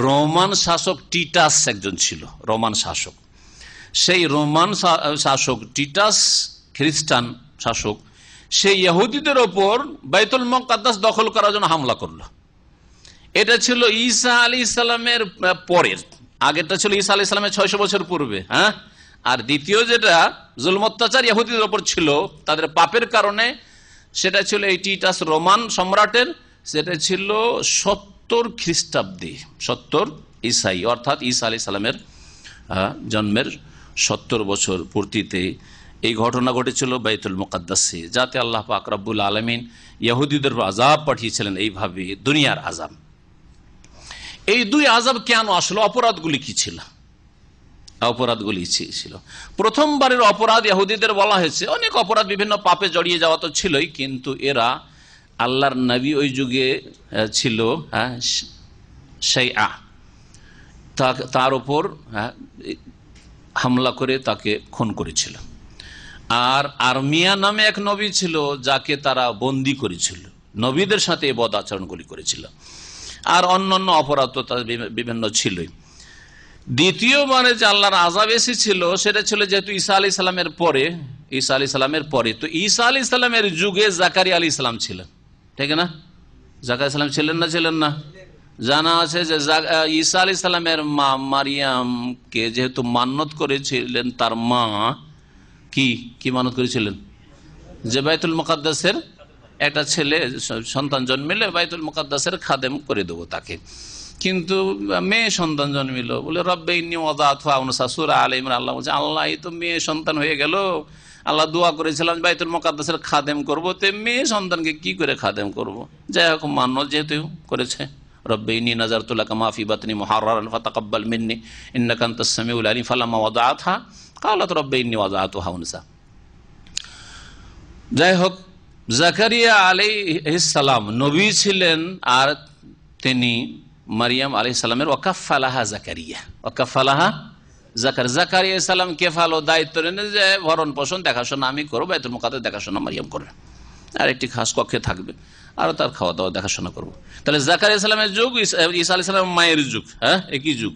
Speaker 1: রোমান শাসক টিটাস একজন ছিল, রোমান শাসক। সেই রোমান শাসক টিটাস, খ্রিস্টান শাসক, সেই ইহুদিদের ওপর বাইতুল মুকাদ্দাস দখল করার জন্য হামলা করলো। এটা ছিল ঈসা আলাইহিস সালামের পরের, আগেরটা ছিল ঈসা আলাইহিস সালামের 600 বছর পূর্বে। হ্যাঁ, আর দ্বিতীয় যেটা জুলম অত্যাচার ইহুদিদের ওপর ছিল তাদের পাপের কারণে, সেটা ছিল এই টিটাস রোমান সম্রাটের, সেটা ছিল 70 খ্রিস্টাব্দে, 70 ঈসাই, অর্থাৎ ঈসা আলাইহিস সালামের জন্মের 70 বছর পূর্তিতে এই ঘটনা ঘটেছিল বাইতুল মুকাদ্দাসে, যাতে আল্লাহ পাক রব্বুল আলামিন ইহুদিদের আযাব পাঠিয়েছিলেন, এইভাবে দুনিয়ার আযাব। এই দুই আযাব কেন আসলো? অপরাধগুলি কি ছিল? অপরাধগুলি ছিল। প্রথমবারের অপরাধ ইহুদিদের বলা হয়েছে, অনেক অপরাধ বিভিন্ন পাপে জড়িয়ে যাওয়া তো ছিলই, কিন্তু এরা আল্লাহর নবী ওই যুগে ছিল শাইআ, তার উপর হামলা করে তাকে খুন করেছিল। আর আরমিয়া নামে এক নবী ছিল যাকে তারা বন্দী করেছিল, নবীদের সাথে এই বদ আচরণগুলি করেছিল। আর অন্যান্য অপরাধ তো তাদের বিভিন্ন ছিলই। দ্বিতীয়বারে যে আল্লাহর আযাব এসেছিল সেটা ছিল যেহেতু ঈসা আলাইহিস সালামের পরে, তো ঈসা আলাইহিস সালামের যুগে জাকারিয়া আলাইহিস সালাম ছিলেন, ঠিক না? জাকারিয়া সালাম ছিলেন না? জানা আছে যে ঈসা আলাইহিস সালামের মা মারিয়ামকে যেহেতু মান্নত করেছিলেন, তার মা কি মানত করেছিলেন? যে বাইতুল মুকাদ্দাসের একটা ছেলে সন্তান জন্মিলে বাইতুল মুকাদ্দাসের খাদেম করে দেবো তাকে। কিন্তু মেয়ে সন্তান জন্মিল, বলে রব্বে ইন্নী ওয়াদাতুহা উনসা, সূরা আলে ইমরান। আল্লাহ বলছে আল্লাহ এই তো মেয়ে সন্তান হয়ে গেল, আল্লাহ দোয়া করেছিলাম বাইতুল মুকাদ্দাসের খাদেম করবো, তো মেয়ে সন্তানকে কি করে খাদেম করব? যাই হোক মান্নত যেহেতু করেছে, রব্বে ইন্নী নাযারতু লাকা মা ফি বাতনি মুহাররারান ফাতাকাব্বাল মিন্নী ইন্নাকা আনতাস সামিউল আলিম ফালাম্মা ওয়াদাআতহা ক্বালাত রব্বে ইন্নী ওয়াদাতুহা উনসা। যাই হোক, জাকারিয়া আলাইহিস সালাম নবী ছিলেন, আর তিনি মারিয়াম আলাইহিস সালামের ওয়াকাফালাহা জাকারিয়া, জাকারিয়া সালাম কেফাল ও দায়িত্ব নেন যে ভরণ পোষণ দেখাশোনা আমি করবো, বাইতুল মুকাদ্দাস দেখাশোনা মারিয়াম করবে, আর একটি খাস কক্ষে থাকবে, আর তার খাওয়া দাওয়া দেখাশোনা করবো। তাহলে জাকারিয়া সালামের যুগ, ঈসা আলাইহিস সালামের মায়ের যুগ, একই যুগ।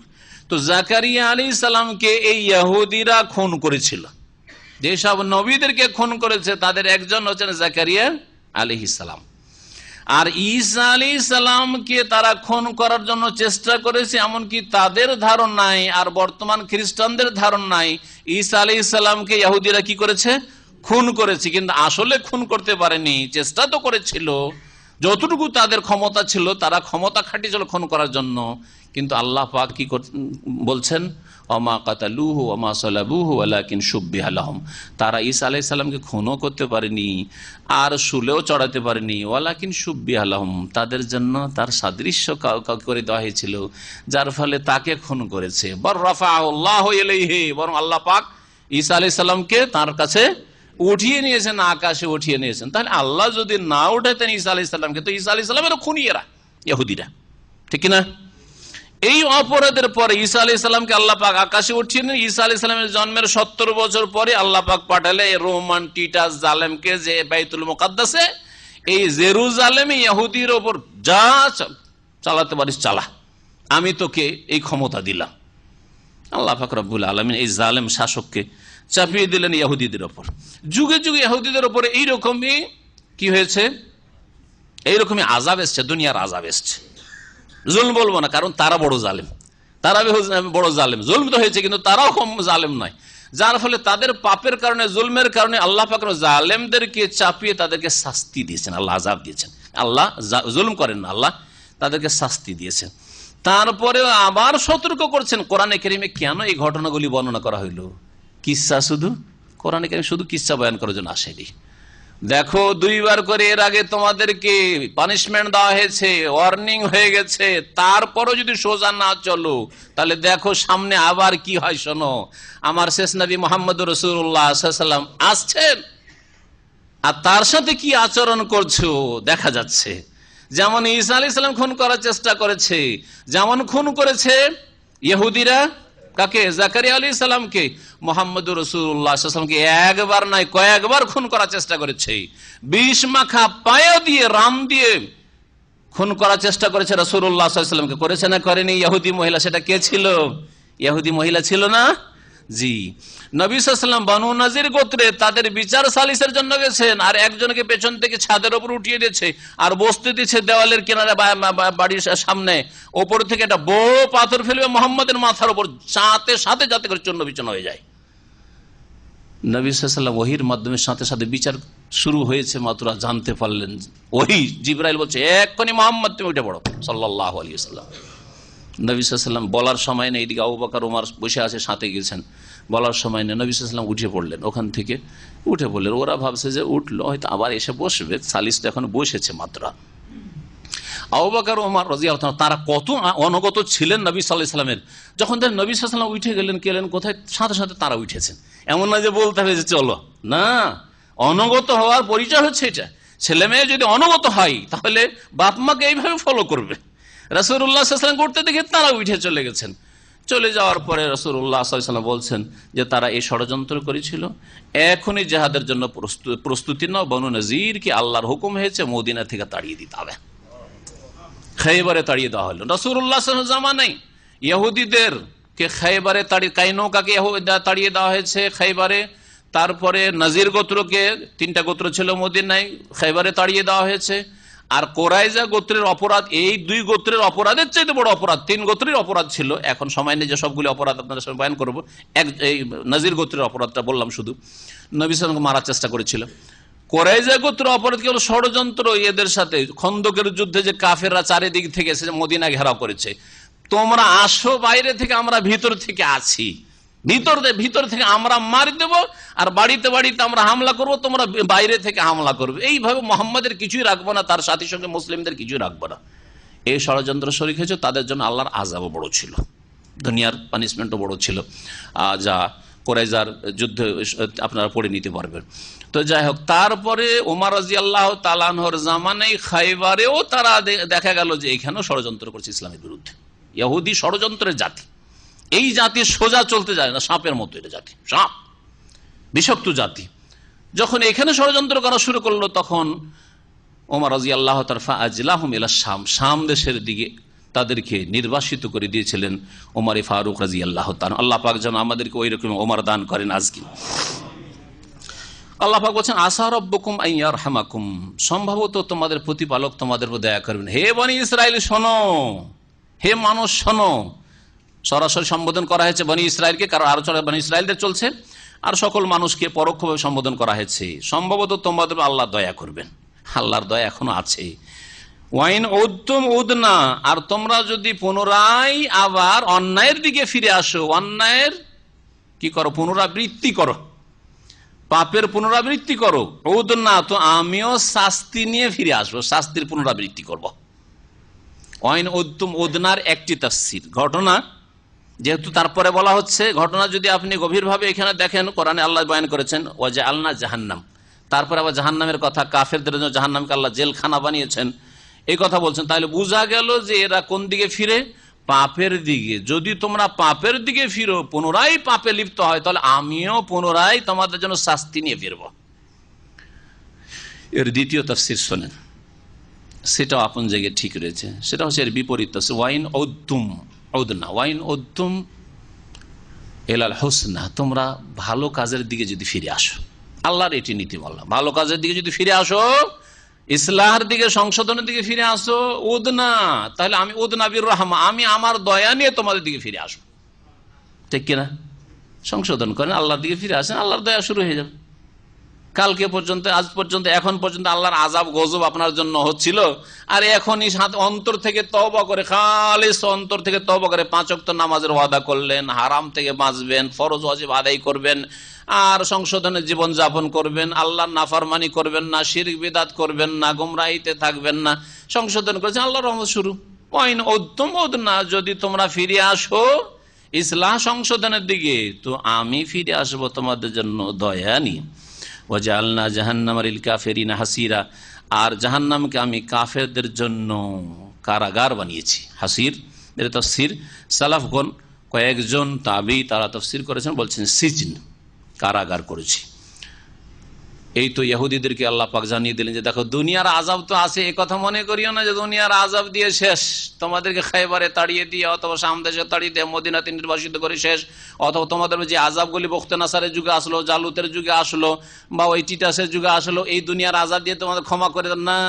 Speaker 1: তো জাকারিয়া আলাইহিস সালামকে এই ইহুদিরা খুন করেছিল। যেসব নবীদেরকে খুন করেছে তাদের একজন হচ্ছেন জাকারিয়া আলাইহিস সালাম। আর ঈসা আলাইহিস সালামকে তারা খুন করার জন্য চেষ্টা করেছে, এমনকি তাদের ধারণায় আর বর্তমান খ্রিস্টানদের ধারণায় ঈসা আলাইহিস সালামকে ইহুদিরা কি করেছে? খুন করেছে। কিন্তু আসলে খুন করতে পারেনি, চেষ্টা তো করেছিল, যতটুকু তাদের ক্ষমতা ছিল তারা ক্ষমতা খাটিয়েছিল খুন করার জন্য। কিন্তু আল্লাহ পাক কি বলছেন? ওমা কাতালুহু ওমা সালাবুহু ওয়ালাকিন শুব্বিহা লাহুম, তারা ঈসা আলাইহিস সালামকে খুনও করতে পারেনি আর শুলেও চড়াতে পারেনি, ওয়ালাকিন শুব্বিহা লাহুম, তাদের জন্য তার সাদৃশ্য করে দেওয়া হয়েছিল, যার ফলে তাকে খুন করেছে। বর রাফাহুল্লাহু ইলাইহি, বরং আল্লাহ পাক ঈসা আলাইহিস সালামকে তার কাছে উঠিয়ে নিয়েছেন, আকাশে উঠিয়ে নিয়েছেন। তাহলে আল্লাহ যদি না উঠাতেন ঈসা আলাইহিস সালামকে, তো ঈসা আলাইহিস সালামেরও খুনি এরা ইহুদিরা, ঠিক না? এই অপরাধের পরে ঈসা আলাইহিস সালামকে আল্লাহ পাক আকাশে উঠিয়ে নেন। ঈসা আলাইহিস সালামের জন্মের 70 বছর পরে আল্লাহ পাক পাঠালে রোমান টিটাস জালেমকে, যে বাইতুল মুকাদ্দাসে এই জেরুজালেমে ইহুদির ওপর যা চালাতে পারিস চালা, আমি তোকে এই ক্ষমতা দিলাম। আল্লাহ পাক রব্বুল আলামিন এই জালেম শাসককে চাপিয়ে দিলেন ইহুদিদের ওপর। যুগে যুগে ইহুদিদের ওপরে এইরকমই কি হয়েছে? এইরকমই আযাব এসছে, দুনিয়ার আযাব এসছে। জুলম বলবো না, কারণ তারা বড় জালেম, জুলম তো হয়েছে কিন্তু তারাও কম জালেম নয়। যার ফলে তাদের পাপের কারণে, জুলমের কারণে আল্লাহ পাক জালেমদেরকে চাপিয়ে তাদেরকে শাস্তি দিয়েছেন, আল্লাহ আযাব দিয়েছেন। আল্লাহ জুলম করেন না, আল্লাহ তাদেরকে শাস্তি দিয়েছেন। তারপরে আবার সতর্ক করছেন। কোরআনে কারীমে কেন এই ঘটনাগুলি বর্ণনা করা হইল? কিসসা, শুধু কোরআনে কারীম শুধু কিসসা বয়ান করার জন্য আসেনি। দেখো, 2 বার করে এর আগে তোমাদেরকে পানিশমেন্ট দেওয়া হয়েছে, ওয়ার্নিং হয়ে গেছে, তারপরও যদি সোজা না চলো তাহলে দেখো সামনে আবার কি হয়। শোনো, আমার শেষ নবী মুহাম্মদুর রাসূলুল্লাহ সাল্লাল্লাহু আলাইহি ওয়াসাল্লাম আসছেন, আর তার সাথে কি আচরণ করছো দেখা যাচ্ছে। যেমন ঈসা আলাইহিস সালাম খুন করার চেষ্টা করেছে, যেমন খুন করেছে ইহুদিরা কাকে? জাকারিয়া আলাইহিস সালামকে। মুহাম্মদুর রাসূলুল্লাহ সাল্লাল্লাহু আলাইহি ওয়াসাল্লামকে একবার নয় কয়েকবার খুন করার চেষ্টা করেছে। 20 মাখা পায়া দিয়ে, রাম দিয়ে খুন করার চেষ্টা করেছে রাসূলুল্লাহ সাল্লাল্লাহু আলাইহি ওয়াসাল্লামকে। করেছে না করেনি? ইহুদি মহিলা, সেটা কে ছিল? ইহুদি মহিলা ছিল না? জি। নবী সাল্লাল্লাহু আলাইহি ওয়াসাল্লাম বনু নাজির গোত্রে তাদের বিচার সালিসের জন্য গেছেন, আর একজনকে পেছন থেকে ছাদের উপর উঠিয়ে দিয়েছে আর বসতে দিচ্ছে দেওয়ালের কিনারে, বাড়ির সামনে। ওপর থেকে একটা বড় পাথর ফেলবে মুহাম্মদের মাথার উপর, সাথে সাথে যাতে করে চূর্ণ বিচূর্ণ হয়ে যায়। নবী সাল্লাল্লাহু আলাইহি ওয়াসাল্লাম ওহীর মাধ্যমে সাথে সাথে বিচার শুরু হয়েছে মাত্র জানতে পারলেন। ওহী জিবরাইল বলছে এক্ষুনি মুহাম্মদ তুমি উঠে পড়ো সাল্লাল্লাহু আলাইহি ওয়াসাল্লাম। নবী সাল্লাল্লাহু আলাইহি ওয়াসাল্লাম বলার সময় নেই, এদিকে আবু বকর ওমর বসে আছে, সাথে গেছেন, বলার সময় নেই। নবী সাল্লাল্লাহু আলাইহি ওয়াসাল্লাম উঠে পড়লেন, ওখান থেকে উঠে পড়লেন। ওরা ভাবছে যে উঠলো হয়তো আবার এসে বসবে, সালিসটা এখন বসেছে মাত্র। আবু বকর ওমর রাদিয়াল্লাহু তাআলা তারা কত অনগত ছিলেন নবী সাল্লাল্লাহু আলাইহি ওয়াসাল্লামের। যখন তার নবী সাল্লাল্লাহু আলাইহি ওয়াসাল্লাম উঠে গেলেন কোথায়, সাথে সাথে তারা উঠেছেন। এমন না যে বলতে হবে যে চলো, না, অনগত হওয়ার পরিচয় হচ্ছে এটা। ছেলে মেয়ে যদি অনগত হয় তাহলে বাপ মাকে এইভাবে ফলো করবে। রাসূলুল্লাহ সাল্লাল্লাহু আলাইহি ওয়াসাল্লাম করতে দেখে তারা উঠে চলে গেছেন। চলে যাওয়ার পরে রাসূলুল্লাহ সাল্লাল্লাহু আলাইহি ওয়াসাল্লাম বলছেন যে তারা এই ষড়যন্ত্র করেছিল, এখনই জিহাদের জন্য প্রস্তুতি নাও, বনু নযীরকে আল্লাহর হুকুম হয়েছে মদিনা থেকে তাড়িয়ে দিতে হবে। খাইবারে তাড়িয়ে দেওয়া হলো রাসূলুল্লাহ সাল্লাল্লাহু আলাইহি ওয়াসাল্লাম জামানায়। ইহুদিদেরকে খাইবারে কাইনুকাকে তাড়িয়ে দেওয়া হয়েছে খাইবারে। তারপরে নজির গোত্রকে, 3টা গোত্র ছিল মদিনায়, খাইবারে তাড়িয়ে দেওয়া হয়েছে। আর কোরাইজা গোত্রের অপরাধ, এই 2 গোত্রের অপরাধের চাইতে বড় অপরাধ 3 গোত্রের অপরাধ ছিল। এখন সময় নেই যে সবগুলি অপরাধ আপনাদের সামনে বয়ান করবো। এই নজির গোত্রের অপরাধটা বললাম শুধু। নবী সাল্লাল্লাহু আলাইহি ওয়াসাল্লামকে মারার চেষ্টা করেছিল। কোরাইজা গোত্র অপরাধ কি হলো? ষড়যন্ত্র এদের সাথে। খন্দকের যুদ্ধে যে কাফেররা চারিদিক থেকে এসে মদিনা ঘেরাও করেছে, তোমরা আসো বাইরে থেকে, আমরা ভিতর থেকে আছি, ভিতর থেকে আমরা মার দেব, আর বাড়িতে বাড়িতে আমরা হামলা করব, তোমরা বাইরে থেকে হামলা করবে। এইভাবে মোহাম্মদের কিছুই রাখবো না, তার সাথী সঙ্গে মুসলিমদের কিছুই রাখবো না। এই ষড়যন্ত্র শরীক হয়েছে। তাদের জন্য আল্লাহর আযাবও বড় ছিল, দুনিয়ার পানিশমেন্টও বড় ছিল, যা কোরাইজার যুদ্ধে আপনারা পড়ে নিতে পারবেন। তো যাই হোক, তারপরে ওমর রাদিয়াল্লাহু তাআলা আনহুর জামানায় খাইবারেও তারা দেখা গেল যে এখানেও ষড়যন্ত্র করছে ইসলামের বিরুদ্ধে। ইহুদি ষড়যন্ত্রের জাতি। এই জাতি সোজা চলতে যায় না, সাপের মতো। এটা জাতি সাপ, বিষাক্ত জাতি। যখন এখানে ষড়যন্ত্র করা শুরু করলো, তখন ওমর রাদিয়াল্লাহু তাআলা ফাআজলাহুম ইলা শাম, শাম দেশের দিকে তাদেরকে নির্বাসিত করে দিয়েছিলেন ওমর ফারুক রাদিয়াল্লাহু তাআলা। আল্লাহ পাক যেন আমাদেরকে ওই রকম ওমর দান করেন আজকে। আল্লাহ পাক বলছেন আসা রাব্বুকুম আন ইয়ারহামাকুম, সম্ভবত তোমাদের প্রতিপালক তোমাদের উপর দয়া করবেন। হে বনি ইসরাইল শোনো, হে মানুষ শোনো। সরাসরি সম্বোধন করা হয়েছে বনি ইসরাইলকে, কারণ আরো বনি ইসরাইলদের চলছে, আর সকল মানুষকে পরোক্ষভাবে সম্বোধন করা হয়েছে। সম্ভবত তোমাদের আল্লাহ দয়া করবেন, আল্লাহর দয়া এখনো আছে। ওয়াইন উদ্তুম উদনা, আর তোমরা যদি পুনরায় আবার অন্যায়ের দিকে ফিরে আসো, অন্যায়ের কি করো? পুনরাবৃত্তি করো, পাপের পুনরাবৃত্তি করো। উদনা, তো আমিও শাস্তি নিয়ে ফিরে আসবো, শাস্তির পুনরাবৃত্তি করব। ওয়াইন উদ্তুম উদনার একটি তাফসীর, ঘটনা যেহেতু তারপরে বলা হচ্ছে, ঘটনা যদি আপনি গভীরভাবে এখানে দেখেন, কোরআনে আল্লাহ বয়ান করেছেন ওয়াজআলনা জাহান্নাম, তারপরে আবার জাহান্নামের কথা, কাফেরদের জন্য জাহান্নামকে আল্লাহ জেলখানা বানিয়েছেন, এই কথা বলছেন। তাহলে বোঝা গেল যে এরা কোন দিকে ফিরে? পাপের দিকে। যদি তোমরা পাপের দিকে ফিরো, পুনরায় পাপে লিপ্ত হয়, তাহলে আমিও পুনরায় তোমাদের জন্য শাস্তি নিয়ে ফিরব। এর দ্বিতীয় তাফসীর শোনেন, সেটাও আপন জায়গায় ঠিক রয়েছে। সেটা হচ্ছে এর বিপরীত। ওয়াইন উদ্তুম উদনা, ওয়াইন উদ্তুম ইলাল হুসনা, তোমরা ভালো কাজের দিকে যদি ফিরে আসো, আল্লাহর এটি নীতি বললাম, ভালো কাজের দিকে যদি ফিরে আসো, ইসলাহের দিকে, সংশোধনের দিকে ফিরে আসো, উদনা, তাহলে আমি উদনা বির রাহমা, আমি আমার দয়া নিয়ে তোমাদের দিকে ফিরে আসো। ঠিক কিনা? সংশোধন করেন, আল্লাহর দিকে ফিরে আসেন, আল্লাহর দয়া শুরু হয়ে যাবে। কালকে পর্যন্ত, আজ পর্যন্ত, এখন পর্যন্ত আল্লাহর আযাব গজব আপনার জন্য হচ্ছিল, আর এখনই অন্তর থেকে তওবা করে, খালিস অন্তর থেকে তওবা করে 5 ওয়াক্ত নামাজের ওয়াদা করলেন, হারাম থেকে বাঁচবেন, ফরজ ওয়াজিব আদায় করবেন, আর সংশোধনের জীবন যাপন করবেন, আল্লাহর নাফরমানি করবেন না, শিরক বিদআত করবেন না, গোমরাহিতে থাকবেন না, সংশোধন করেছেন, আল্লাহর রহমত শুরু। ওয়াইন উদ্তুম উদনা, যদি তোমরা ফিরে আসো ইসলাহ সংশোধনের দিকে, তো আমি ফিরে আসবো তোমাদের জন্য দয়া নিয়ে। ওয়াজআলনা জাহান্নামা লিল কাফিরিনা হাসিরা, আর জাহান্নামকে আমি কাফেরদের জন্য কারাগার বানিয়েছি। হাসির এর তাফসীর সালাফগণ, কয়েকজন তাবী তারা তাফসীর করেছেন, বলছেন সিজন, কারাগার করেছি। এই তো ইহুদিদেরকে আল্লাহ পাক জানিয়ে দিলেন যে দেখো দুনিয়ার আযাব তো আছে, এ কথা মনে করিও না যে দুনিয়ার আযাব দিয়ে শেষ, তোমাদেরকে খাইবারে তাড়িয়ে দিয়ে অথবা শাম দেশে তাড়িয়ে দিয়ে মদিনাতে নির্বাসিত করে শেষ, অথবা তোমাদের যে আযাবগুলি বখতে নাসারের যুগে আসলো, জালুতের যুগে আসলো, বা ওই টিটাসের যুগে আসলো, এই দুনিয়ার আযাব দিয়ে তোমাদের ক্ষমা করে দেন না।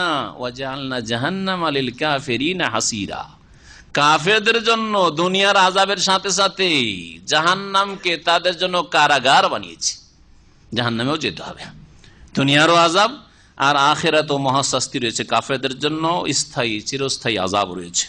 Speaker 1: ওয়াজআলনা জাহান্নামা লিল কাফিরিনা হাসিরা, কাফেরদের জন্য দুনিয়ার আযাবের সাথে সাথে জাহান্নামকে তাদের জন্য কারাগার বানিয়েছি। জাহান্নামেও যেতে হবে, দুনিয়ারও আযাব আর আখিরাতেও মহাশাস্তি রয়েছে, কাফেরদের জন্য স্থায়ী চিরস্থায়ী আযাব রয়েছে।